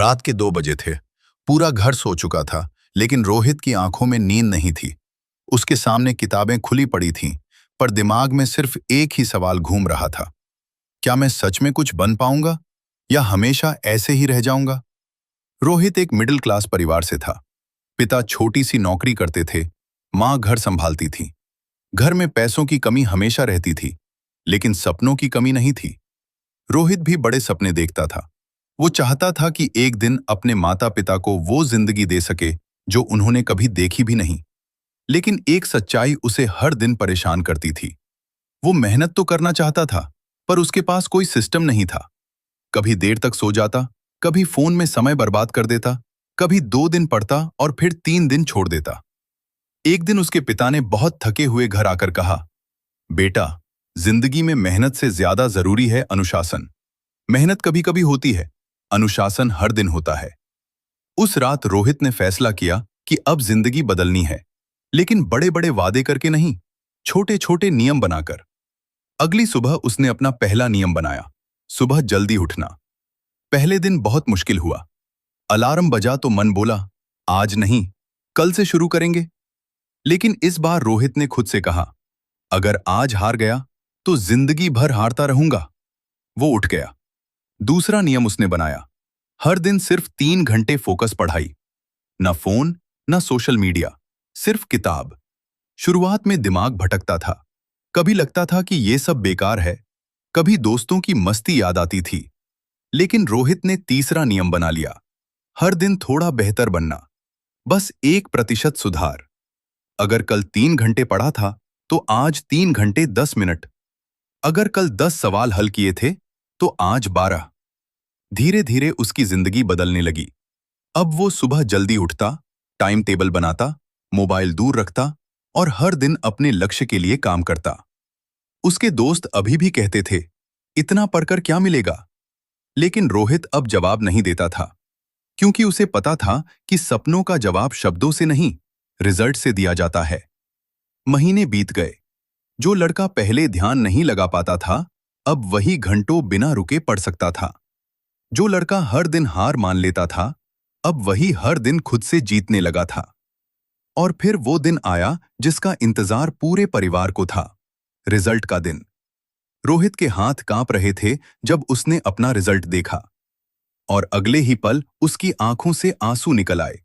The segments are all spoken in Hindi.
रात के 2 बजे थे। पूरा घर सो चुका था, लेकिन रोहित की आंखों में नींद नहीं थी। उसके सामने किताबें खुली पड़ी थीं, पर दिमाग में सिर्फ एक ही सवाल घूम रहा था। क्या मैं सच में कुछ बन पाऊंगा या हमेशा ऐसे ही रह जाऊंगा? रोहित एक मिडिल क्लास परिवार से था। पिता छोटी सी नौकरी करते थे, माँ घर संभालती थी। घर में पैसों की कमी हमेशा रहती थी, लेकिन सपनों की कमी नहीं थी। रोहित भी बड़े सपने देखता था। वो चाहता था कि एक दिन अपने माता पिता को वो जिंदगी दे सके जो उन्होंने कभी देखी भी नहीं। लेकिन एक सच्चाई उसे हर दिन परेशान करती थी। वो मेहनत तो करना चाहता था, पर उसके पास कोई सिस्टम नहीं था। कभी देर तक सो जाता, कभी फोन में समय बर्बाद कर देता, कभी 2 दिन पढ़ता और फिर 3 दिन छोड़ देता। एक दिन उसके पिता ने बहुत थके हुए घर आकर कहा, बेटा, जिंदगी में मेहनत से ज्यादा जरूरी है अनुशासन। मेहनत कभी कभी होती है, अनुशासन हर दिन होता है। उस रात रोहित ने फैसला किया कि अब जिंदगी बदलनी है, लेकिन बड़े बड़े वादे करके नहीं, छोटे छोटे नियम बनाकर। अगली सुबह उसने अपना पहला नियम बनाया, सुबह जल्दी उठना। पहले दिन बहुत मुश्किल हुआ। अलार्म बजा तो मन बोला, आज नहीं, कल से शुरू करेंगे। लेकिन इस बार रोहित ने खुद से कहा, अगर आज हार गया तो जिंदगी भर हारता रहूंगा। वो उठ गया। दूसरा नियम उसने बनाया, हर दिन सिर्फ 3 घंटे फोकस पढ़ाई। न फोन, न सोशल मीडिया, सिर्फ किताब। शुरुआत में दिमाग भटकता था। कभी लगता था कि ये सब बेकार है, कभी दोस्तों की मस्ती याद आती थी। लेकिन रोहित ने तीसरा नियम बना लिया, हर दिन थोड़ा बेहतर बनना, बस 1% सुधार। अगर कल 3 घंटे पढ़ा था, तो आज 3 घंटे 10 मिनट। अगर कल 10 सवाल हल किए थे, तो आज 12। धीरे धीरे उसकी जिंदगी बदलने लगी। अब वो सुबह जल्दी उठता, टाइम टेबल बनाता, मोबाइल दूर रखता और हर दिन अपने लक्ष्य के लिए काम करता। उसके दोस्त अभी भी कहते थे, इतना पढ़कर क्या मिलेगा? लेकिन रोहित अब जवाब नहीं देता था, क्योंकि उसे पता था कि सपनों का जवाब शब्दों से नहीं, रिजल्ट से दिया जाता है। महीने बीत गए। जो लड़का पहले ध्यान नहीं लगा पाता था, अब वही घंटों बिना रुके पढ़ सकता था। जो लड़का हर दिन हार मान लेता था, अब वही हर दिन खुद से जीतने लगा था। और फिर वो दिन आया जिसका इंतजार पूरे परिवार को था, रिजल्ट का दिन। रोहित के हाथ कांप रहे थे जब उसने अपना रिजल्ट देखा, और अगले ही पल उसकी आंखों से आंसू निकल आए।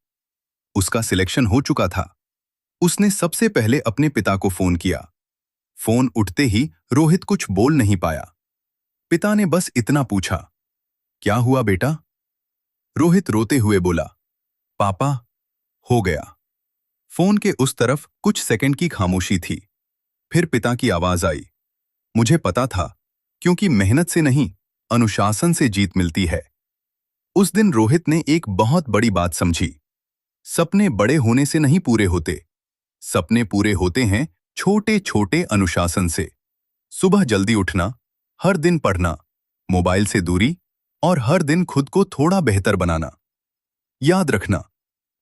उसका सिलेक्शन हो चुका था। उसने सबसे पहले अपने पिता को फोन किया। फोन उठते ही रोहित कुछ बोल नहीं पाया। पिता ने बस इतना पूछा, क्या हुआ बेटा? रोहित रोते हुए बोला, पापा, हो गया। फोन के उस तरफ कुछ सेकंड की खामोशी थी। फिर पिता की आवाज आई, मुझे पता था, क्योंकि मेहनत से नहीं, अनुशासन से जीत मिलती है। उस दिन रोहित ने एक बहुत बड़ी बात समझी। सपने बड़े होने से नहीं पूरे होते, सपने पूरे होते हैं छोटे छोटे अनुशासन से। सुबह जल्दी उठना, हर दिन पढ़ना, मोबाइल से दूरी और हर दिन खुद को थोड़ा बेहतर बनाना। याद रखना,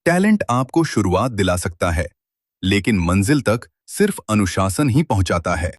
टैलेंट आपको शुरुआत दिला सकता है, लेकिन मंजिल तक सिर्फ अनुशासन ही पहुंचाता है।